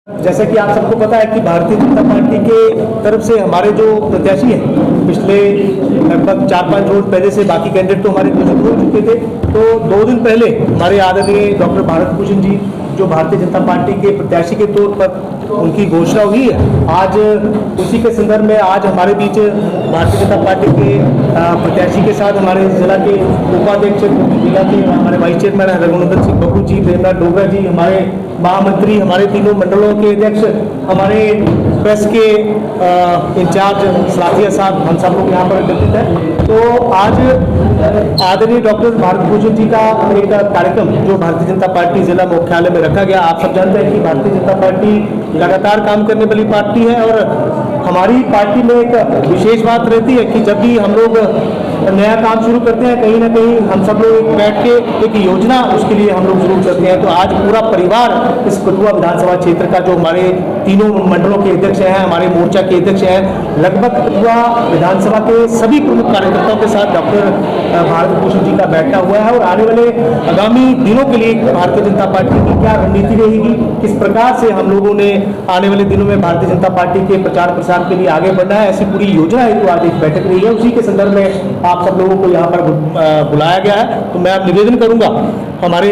जैसा कि आप सबको पता है कि भारतीय जनता पार्टी के तरफ से हमारे जो प्रत्याशी हैं पिछले लगभग 4-5 रोज पहले से बाकी कैंडिडेट तो हमारे घोषित हो चुके थे। तो 2 दिन पहले हमारे आदरणीय डॉक्टर भारत भूषण जी जो भारतीय जनता पार्टी के प्रत्याशी के तौर पर उनकी घोषणा हुई है। आज उसी के संदर्भ में आज हमारे बीच भारतीय जनता पार्टी के प्रत्याशी के साथ हमारे जिला के उपाध्यक्ष जिला के हमारे वाइस चेयरमैन रघुनंदन सिंह बबलू जी, प्रेमनाथ डोगरा जी, हमारे महामंत्री, हमारे तीनों मंडलों के अध्यक्ष, हमारे प्रेस के इंचार्ज सलाथिया साहब, हम सब लोग यहाँ पर उपस्थित हैं। तो आज आदरणीय डॉक्टर भारत भूषण जी का एक कार्यक्रम जो भारतीय जनता पार्टी जिला मुख्यालय में रखा गया। आप सब जानते हैं कि भारतीय जनता पार्टी लगातार काम करने वाली पार्टी है और हमारी पार्टी में एक विशेष बात रहती है कि जब भी हम लोग नया काम शुरू करते हैं कहीं ना कहीं हम सब लोग बैठ के एक योजना उसके लिए हम लोग शुरू करते हैं। तो आज पूरा परिवार इस कठुआ विधानसभा क्षेत्र का जो हमारे तीनों मंडलों के अध्यक्ष हैं, हमारे मोर्चा के अध्यक्ष हैं, लगभग कठुआ विधानसभा के सभी प्रमुख कार्यकर्ताओं के साथ डॉक्टर भारत भूषण जी का बैठा हुआ है। और आने वाले आगामी दिनों के लिए भारतीय जनता पार्टी की क्या रणनीति रहेगी, किस प्रकार से हम लोगों ने आने वाले दिनों में भारतीय जनता पार्टी के प्रचार प्रसार के लिए आगे बढ़ना है, ऐसी पूरी योजना है। तो आज एक बैठक रही है, उसी के संदर्भ में आप सब लोगों को यहाँ पर बुलाया गया है। तो मैं अब निवेदन करूंगा हमारे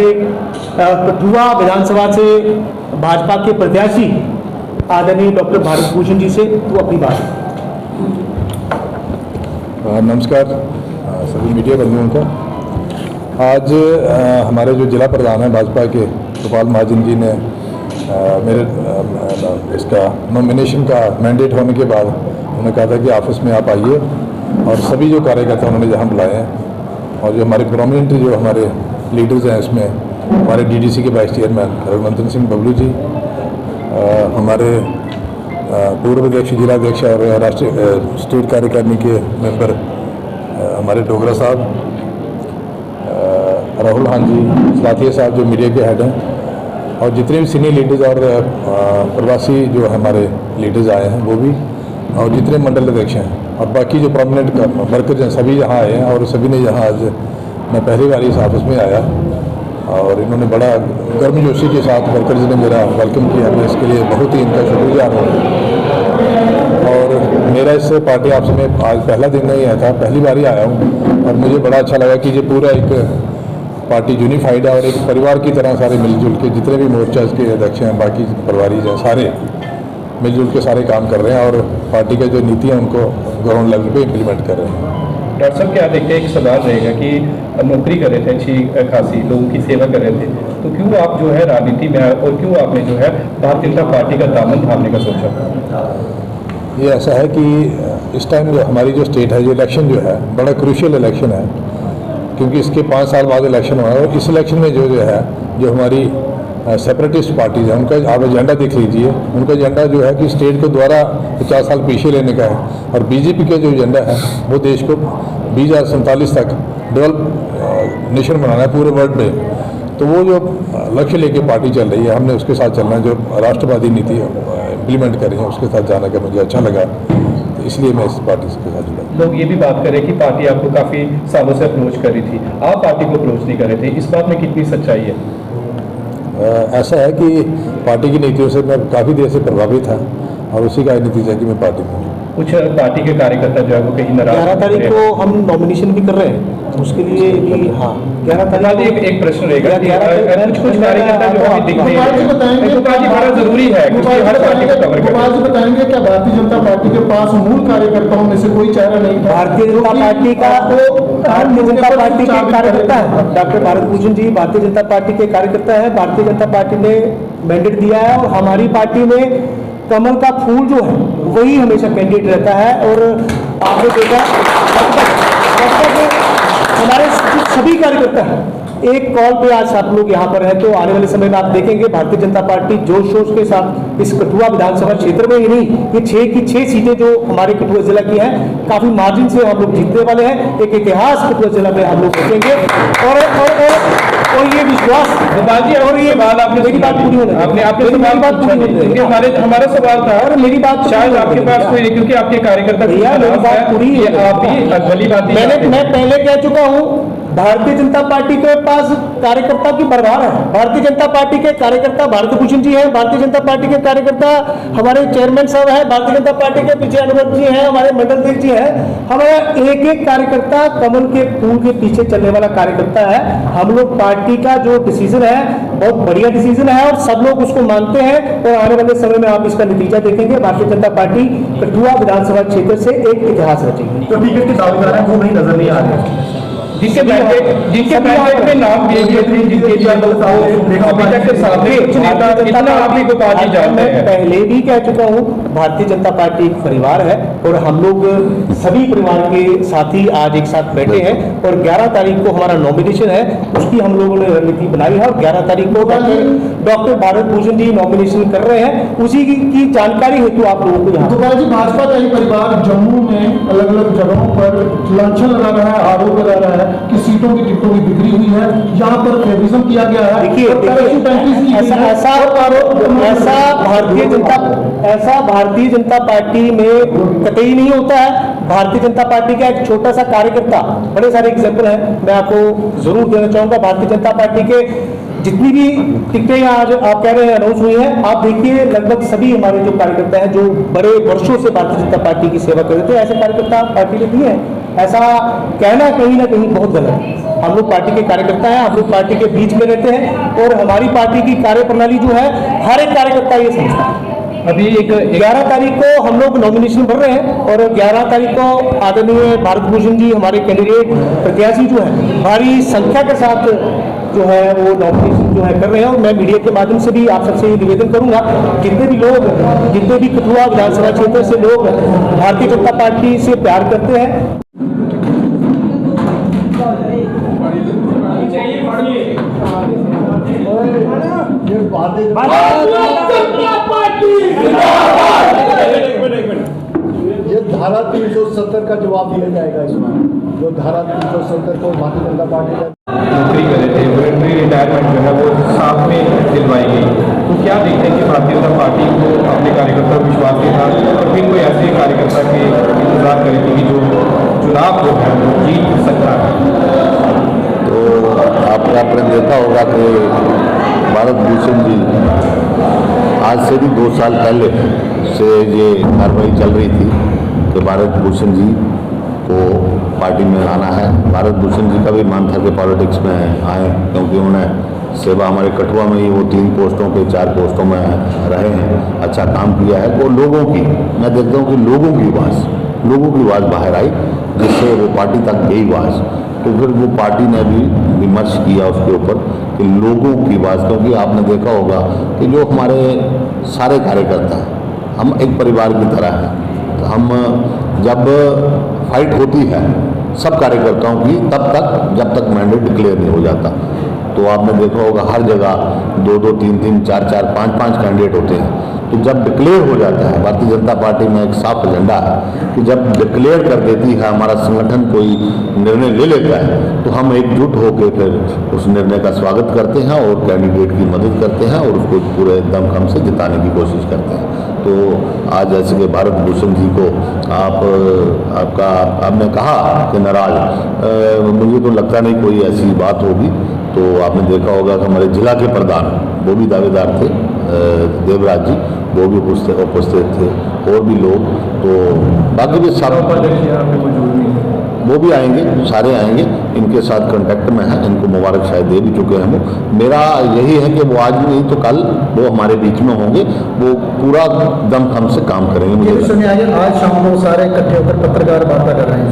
कठुआ विधानसभा से भाजपा के प्रत्याशी आदरणीय डॉक्टर भारत भूषण जी से तो अपनी बात। नमस्कार सभी मीडिया बंधुओं का। आज हमारे जो जिला प्रधान हैं भाजपा के गोपाल महाजन जी ने मेरे इसका नॉमिनेशन का मैंडेट होने के बाद उन्होंने कहा था कि ऑफिस में आप आइए और सभी जो कार्यकर्ता उन्होंने जहाँ बुलाए हैं और जो हमारे प्रोमिनेंट जो हमारे लीडर्स हैं इसमें हमारे डीडीसी के वाइस चेयरमैन रघुनंदन सिंह बबलू जी, हमारे पूर्व अध्यक्ष जिलाध्यक्ष और राष्ट्रीय स्टेट कार्यकारिणी के मेंबर हमारे डोगरा साहब, राहुल हाँ जी, सलाथिया साहब जो मीडिया के हेड हैं और जितने भी सीनियर लीडर्स और प्रवासी जो हमारे लीडर्स आए हैं वो भी, और जितने मंडल अध्यक्ष हैं और बाकी जो प्रोमिनेंट वर्कर्स हैं सभी यहाँ आए हैं। और सभी ने यहाँ आज मैं पहली बार इस ऑफिस में आया और इन्होंने बड़ा गर्मजोशी के साथ वर्कर्स ने मेरा वेलकम किया। मैं इसके लिए बहुत ही इनका शुक्रगुजार हूँ। और मेरा इस पार्टी ऑफिस में आज पहला दिन नहीं आया था, पहली बार ही आया हूँ और मुझे बड़ा अच्छा लगा कि ये पूरा एक पार्टी यूनिफाइड है और एक परिवार की तरह सारे मिलजुल के जितने भी मोर्चा के अध्यक्ष हैं बाकी प्रभारी हैं सारे मिलजुल के सारे काम कर रहे हैं और पार्टी का जो नीति है उनको ग्राउंड लेवल पे इम्प्लीमेंट कर रहे हैं। डॉक्टर साहब क्या देखते हैं, एक सवाल रहेगा कि नौकरी कर रहे थे, अच्छी खासी लोगों की सेवा कर रहे थे, तो क्यों आप जो है राजनीति में आए और क्यों आपने जो है भारतीय जनता पार्टी का दामन थामने का सोचा? ये ऐसा है कि इस टाइम जो हमारी जो स्टेट है, जो इलेक्शन जो है बड़ा क्रूशियल इलेक्शन है क्योंकि इसके 5 साल बाद इलेक्शन हुआ है और इस इलेक्शन में जो है जो हमारी सेपरेटिस्ट पार्टीज हैं उनका आप एजेंडा देख लीजिए। उनका एजेंडा जो है कि स्टेट को दोबारा 50 साल पीछे लेने का है और बीजेपी का जो एजेंडा है वो देश को 2047 तक डेवलप नेशन बनाना है पूरे वर्ल्ड में। तो वो जो लक्ष्य लेके पार्टी चल रही है हमने उसके साथ चलना है, जो राष्ट्रवादी नीति इम्प्लीमेंट कर रही है उसके साथ जाने का मुझे अच्छा लगा, तो इसलिए मैं इस पार्टी के साथ जुड़ा। लोग ये भी बात करें कि पार्टी आपको काफ़ी सालों से अप्रोच कर रही थी, आप पार्टी को अप्रोच नहीं कर रहे थे, इस बात में कितनी सच्चाई है? ऐसा है कि पार्टी की नीतियों से मैं काफ़ी देर से प्रभावित था और उसी का नतीजा है कि मैं पार्टी में कुछ पार्टी के कार्यकर्ता जो है वो कहीं नाराज 11 तारीख को हम नॉमिनेशन भी कर रहे हैं, उसके लिए भी हाँ 11 तारीख एक प्रश्न रहेगा कुछ कार्यकर्ता जो अभी दिख रहे हैं बड़ा जरूरी है क्योंकि हर पार्टी को कवर करना है। बताएंगे क्या भारतीय जनता पार्टी के पास मूल कार्यकर्ताओं में से कोई चेहरा नहीं था? भारतीय जनता पार्टी का भारतीय जनता पार्टी के कार्यकर्ता है डॉक्टर भारत भूषण जी, भारतीय जनता पार्टी के कार्यकर्ता है। भारतीय जनता पार्टी ने मैंडेट दिया है और हमारी पार्टी में कमल का फूल जो है वही हमेशा कैंडिडेट रहता है। और आपने देखा हमारे सभी कार्यकर्ता हैं एक कॉल पे आज आप लोग यहाँ पर हैं, तो आने वाले समय में आप देखेंगे भारतीय जनता पार्टी जोश शोश के साथ इस कठुआ विधानसभा क्षेत्र में ही नहीं, ये 6 की 6 सीटें जो हमारे कठुआ जिला की हैं काफी मार्जिन से हम लोग जीतने वाले हैं। एक इतिहास कठुआ जिला में हम लोग देखेंगे और ये विश्वास और ये बात आपने मेरी बात पूरी होने हमारा सवाल था और मेरी बात शायद आपके पास कोई क्योंकि आपके कार्यकर्ता भैया मेरी बात पूरी है। आप भी भली बात मैं पहले कह चुका हूँ भारतीय जनता पार्टी के पास कार्यकर्ता की भरमार है। भारतीय जनता पार्टी के कार्यकर्ता भारत भूषण जी हैं, भारतीय जनता पार्टी के कार्यकर्ता हमारे चेयरमैन साहब हैं, भारतीय जनता पार्टी के पीछे अनुवर्त जी हैं, हमारे मंडल अध्यक्ष जी हैं। हमारा एक एक कार्यकर्ता कमल के फूल के पीछे चलने वाला कार्यकर्ता है। हम लोग पार्टी का जो डिसीजन है बहुत बढ़िया डिसीजन है और सब लोग उसको मानते हैं और आने वाले समय में आप इसका नतीजा देखेंगे। भारतीय जनता पार्टी कठुआ विधानसभा क्षेत्र से एक इतिहास रचेगी। तो टिकट के दावेदार हैं वो नहीं नजर नहीं आ रहे, जिनके मैंडेट में नाम दिए गए थे, जिनके अभी तक के सामने इतना आपकी को पार्टी जानते मैं हैं। पहले भी कह चुका हूं, भारतीय जनता पार्टी एक परिवार है और हम लोग सभी परिवार के साथी आज एक साथ बैठे हैं और 11 तारीख को हमारा नॉमिनेशन है, उसकी हम लोगों ने रणनीति बनाई है और 11 तारीख को डॉक्टर भारत भूषण जी नॉमिनेशन कर रहे हैं। उसी की जानकारी हेतु आप लोगों को यहाँ गोपाल जी, भाजपा का ही परिवार जम्मू में अलग अलग जगहों पर लांछन लगा रहा है, आरोप लगा रहा है कि सीटों की टिकटों की बिक्री हुई है, यहाँ पर फेवरिज्म किया गया है। देखिए ऐसा भारतीय जनता पार्टी में कतई नहीं होता है। भारतीय जनता पार्टी का एक छोटा सा कार्यकर्ता, बड़े सारे एग्जाम्पल हैं, मैं आपको जरूर देना चाहूंगा। भारतीय जनता पार्टी के जितनी भी टिकटें आज आप कह रहे हैं अनाउंस हुई हैं, आप देखिए लगभग सभी हमारे जो कार्यकर्ता हैं जो बड़े वर्षों से भारतीय जनता पार्टी की सेवा कर रहे थे, ऐसे कार्यकर्ता पार्टी ने दिए हैं। ऐसा कहना कहीं ना कहीं बहुत गलत है। हम लोग पार्टी के कार्यकर्ता हैं, हम लोग पार्टी के बीच में रहते हैं और हमारी पार्टी की कार्यप्रणाली जो है हर एक कार्यकर्ता ये समझता है। अभी एक 11 तारीख को हम लोग नॉमिनेशन भर रहे हैं और 11 तारीख को आदरणीय भारत भूषण जी हमारे कैंडिडेट प्रत्याशी जो है भारी संख्या के साथ जो है वो नॉमिनेशन जो है कर रहे हैं। और मैं मीडिया के माध्यम से भी आप सबसे ये निवेदन करूंगा, जितने भी कठुआ विधानसभा क्षेत्र से लोग भारतीय जनता पार्टी से प्यार करते हैं, ये धारा 370 का जवाब दिया जाएगा इसमें, जो धारा 370 को भारतीय जनता पार्टी का नौकरी कर रहे थे, वॉलंटरी रिटायरमेंट जो है वो साथ में दिलवाई गई। तो क्या देखते हैं कि भारतीय जनता पार्टी को अपने कार्यकर्ता को विश्वास नहीं था और फिर कोई ऐसे कार्यकर्ता के इंतजार करेगी कि जो चुनाव जो है वो जीत सकता है? तो आपने देखा होगा कि भारत भूषण जी आज से भी 2 साल पहले से ये कार्रवाई चल रही थी कि भारत भूषण जी को पार्टी में आना है। भारत भूषण जी का भी मन था कि पॉलिटिक्स में आए, क्योंकि उन्होंने सेवा हमारे कठुआ में ही वो 3 पोस्टों पे 4 पोस्टों में रहे हैं, अच्छा काम किया है। वो लोगों की, मैं देखता हूँ कि लोगों की आवाज़ बाहर आई, जिससे वो पार्टी तक गई आवाज़। तो फिर वो पार्टी ने भी विमर्श किया उसके ऊपर कि लोगों की बात, क्योंकि आपने देखा होगा कि जो हमारे सारे कार्यकर्ता हैं, हम एक परिवार की तरह हैं। तो हम जब फाइट होती है सब कार्यकर्ताओं की तब तक जब तक मैंडेट डिक्लेयर नहीं हो जाता। तो आपने देखा होगा हर जगह 2-2, 3-3, 4-4, 5-5 कैंडिडेट होते हैं। तो जब डिक्लेयर हो जाता है, भारतीय जनता पार्टी में एक साफ एजेंडा है कि जब डिक्लेयर कर देती है, हमारा संगठन कोई निर्णय ले लेता है, तो हम एकजुट होकर फिर उस निर्णय का स्वागत करते हैं और कैंडिडेट की मदद करते हैं और उसको पूरे दमखम से जिताने की कोशिश करते हैं। तो आज जैसे कि भारत भूषण जी को आपने कहा कि नाराज, मुझे तो लगता नहीं कोई ऐसी बात होगी। तो आपने देखा होगा कि हमारे जिला के प्रधान वो भी दावेदार थे, देवराज जी, वो भी उपस्थित थे और भी लोग। तो बाकी भी सब वो भी आएंगे, सारे आएंगे, इनके साथ कांटेक्ट में हैं, इनको मुबारक शायद दे भी चुके हैं। वो मेरा यही है कि वो आज नहीं तो कल वो हमारे बीच में होंगे, वो पूरा दमखम से काम करेंगे। मुझे आज शाम को सारे इकट्ठे होकर पत्रकार वार्ता कर रहे हैं।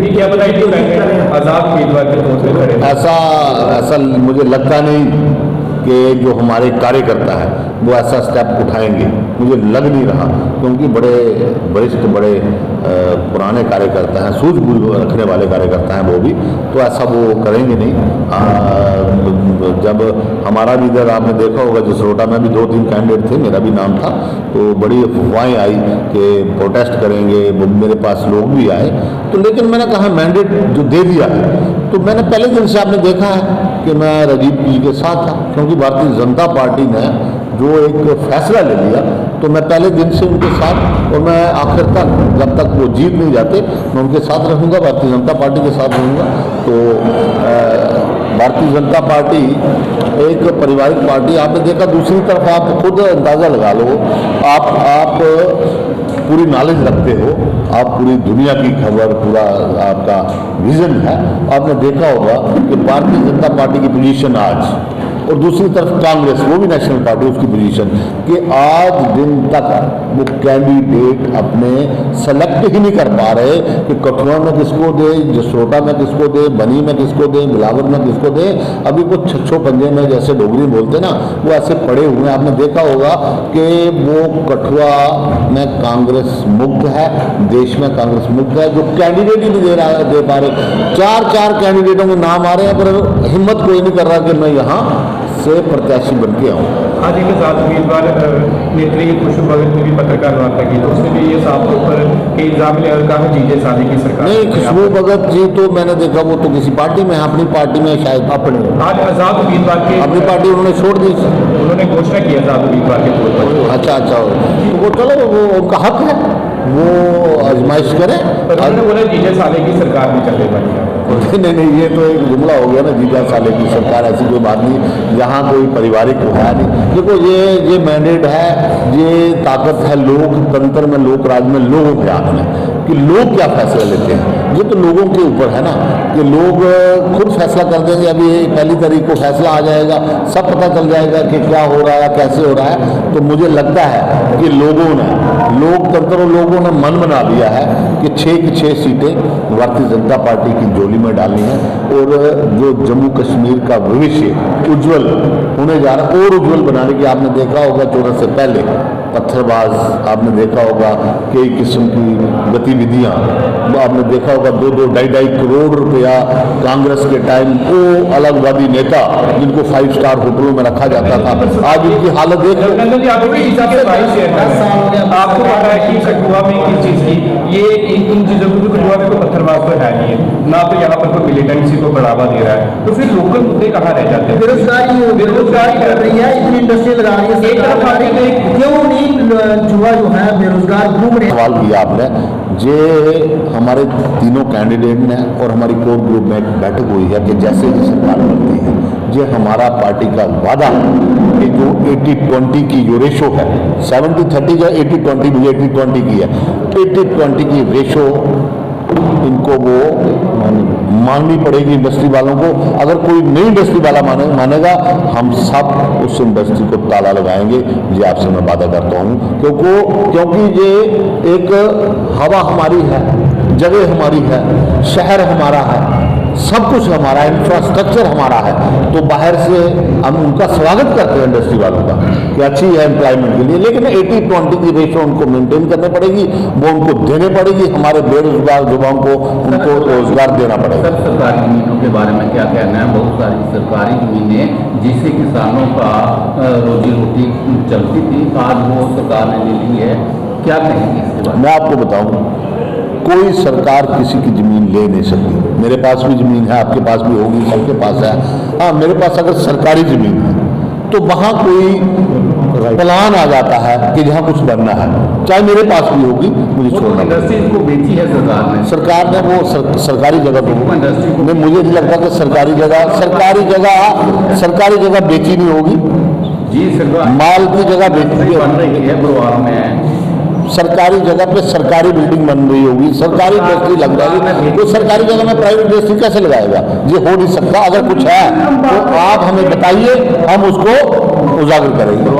क्या बताइए आजाद उम्मीदवार के तौर पर खड़े? ऐसा मुझे लगता नहीं कि जो हमारे कार्यकर्ता है वो ऐसा स्टेप उठाएंगे, मुझे लग नहीं रहा, क्योंकि बड़े वरिष्ठ बड़े पुराने कार्यकर्ता हैं, सूझबूझ रखने वाले कार्यकर्ता हैं वो भी, तो ऐसा वो करेंगे नहीं। जब हमारा भी इधर आपने देखा होगा जसरोटा में भी 2-3 कैंडिडेट थे, मेरा भी नाम था, तो बड़ी अफवाहें आई कि प्रोटेस्ट करेंगे, मेरे पास लोग भी आए। तो लेकिन मैंने कहा मैंडेट जो दे दिया है, तो मैंने पहले दिन से आपने देखा है कि मैं राजीव जी के साथ था, क्योंकि भारतीय जनता पार्टी ने जो एक फैसला ले लिया तो मैं पहले दिन से उनके साथ और मैं आखिर तक, जब तक वो जीत नहीं जाते, मैं उनके साथ रहूँगा, भारतीय जनता पार्टी के साथ रहूँगा। तो भारतीय जनता पार्टी एक पारिवारिक पार्टी, आपने देखा दूसरी तरफ, आप खुद अंदाज़ा लगा लो, आप पूरी नॉलेज रखते हो, आप पूरी दुनिया की खबर, पूरा आपका विजन है। आपने देखा होगा कि भारतीय जनता पार्टी की पोजीशन आज, और दूसरी तरफ कांग्रेस, वो भी नेशनल पार्टी, उसकी पोजीशन कि आज दिन तक वो कैंडिडेट अपने सेलेक्ट ही नहीं कर पा रहे कि कठुआ में किसको दे, जसरोटा में किसको दे, बनी में किसको दे, बिलावर में किसको दे। अभी वो छच्छो पंजे में, जैसे डोगरी बोलते ना, वो ऐसे पड़े हुए हैं। आपने देखा होगा कि वो कठुआ में कांग्रेस मुक्त है, देश में कांग्रेस मुक्त है, जो कैंडिडेट ही नहीं दे पा रहे। चार कैंडिडेटों के नाम आ रहे हैं, पर हिम्मत कोई नहीं कर रहा कि मैं यहाँ से प्रत्याशी बन के आऊँ। आज एक साथ उम्मीदवार नेत्री खुशबू भगत ने भी पत्रकार वार्ता की, तो उसने भी ये साफ तौर पर कि इल्जाम कहा जीजे साले की सरकार। नहीं, खुशबू भगत जी तो मैंने देखा वो तो किसी पार्टी में, अपनी पार्टी में शायद, अपने आज आजाद उम्मीदवार के, अपनी पार्टी उन्होंने छोड़ दी, उन्होंने घोषणा की आजाद उम्मीदवार के तौर पर। अच्छा, तो वो चलो, वो उनका हक है, वो आजमाइश करें। उन्होंने बोला जीजे साले की सरकार भी चलने वाली है। नहीं, ये तो एक जुमला हो गया ना, जीजा साले की सरकार, ऐसी कोई बात नहीं, जहाँ कोई पारिवारिक है नहीं। देखो, ये मैंडेट है, ये ताकत है लोकतंत्र में, लोक राज में, लोगों के हाथ में, कि लोग क्या फैसला लेते हैं। ये तो लोगों के ऊपर है ना, कि लोग खुद फैसला कर देंगे। अभी 1 तारीख को फैसला आ जाएगा, सब पता चल जाएगा कि क्या हो रहा है, कैसे हो रहा है। तो मुझे लगता है कि लोगों ने, लोकतंत्र और लोगों ने मन बना लिया है कि 6 की 6 सीटें भारतीय जनता पार्टी की झोली में डालनी है, और जो जम्मू कश्मीर का भविष्य उज्जवल होने जा रहा है, और उज्जवल बनाने की, आपने देखा होगा 14 से पहले पत्थरबाज, आपने देखा होगा कई किस्म की गतिविधियां, आपने देखा होगा 2-2, 2.5 करोड़ रुपया कांग्रेस के टाइम वो अलगवादी नेता जिनको 5 स्टार होटलों में रखा जाता था, आज उनकी हालत देख लो। आपको पता है कि कठुआ में किस चीज की, ये इन चीजों को, कठुआ में कोई पत्थरबाज तो है नहीं है ना, तो यहाँ पर कोई मिलिटेंसी को बढ़ावा दे रहा है, तो फिर लोकल मुद्दे कहाँ रह जाते हैं? बेरोजगारी कर रही है, इतनी इंडस्ट्री लगा रही है, एक तरफ आने के क्यों नहीं युवा जो है बेरोजगार घूम रहे हैं? सवाल किया आपने, जे हमारे तीनों कैंडिडेट ने और हमारी कोर ग्रुप में एक बैठक हुई है कि जैसे ही सरकार बनती है, ये हमारा पार्टी का वादा है कि जो 80-20 की जो रेशो है, 70-30 या 80-20, मुझे 80-20 की है, 80-20 की रेशो इनको वो माननी पड़ेगी इंडस्ट्री वालों को। अगर कोई नई इंडस्ट्री वाला मानेगा, हम सब उस इंडस्ट्री को ताला लगाएंगे, ये आपसे मैं वादा करता हूँ। क्योंकि ये एक हवा हमारी है, जगह हमारी है, शहर हमारा है, सब कुछ हमारा, इंफ्रास्ट्रक्चर हमारा है। तो बाहर से हम उनका स्वागत करते हैं इंडस्ट्री वालों का कि अच्छी है एम्प्लॉयमेंट के लिए, लेकिन 80-20 की रेशो उनको मेंटेन करनी पड़ेगी, वो उनको देने पड़ेगी। हमारे बेरोजगार युवाओं को उनको रोजगार देना पड़ेगा। सरकारी जमीनों के बारे में क्या कहना है? बहुत सारी सरकारी जमीनें जिससे किसानों का रोजी रोटी चलती थी, आज वो सरकार ने ले ली है, क्या कहेंगे इसके बारे में? मैं आपको बताऊं, कोई सरकार किसी की जमीन ले नहीं सकती। मेरे पास भी जमीन है, आपके पास भी होगी, सबके पास है। हाँ, मेरे पास अगर सरकारी जमीन है तो वहाँ कोई प्लान आ जाता है कि जहाँ कुछ बनना है, चाहे मेरे पास भी होगी, मुझे छोड़ना। इंडस्ट्री को बेची है सरकार ने वो सरकारी जगह तो नहीं, मुझे नहीं लगता कि सरकारी जगह बेची नहीं होगी जी। सरकार माल की जगह बेची बन रही है, बुरवाल में सरकारी जगह पे सरकारी बिल्डिंग बन रही होगी, सरकारी इंडस्ट्री लग जाएगी। तो सरकारी जगह में प्राइवेट इंडस्ट्री कैसे लगाएगा? ये हो नहीं सकता। अगर कुछ है तो आप हमें बताइए, हम उसको उजागर करेंगे।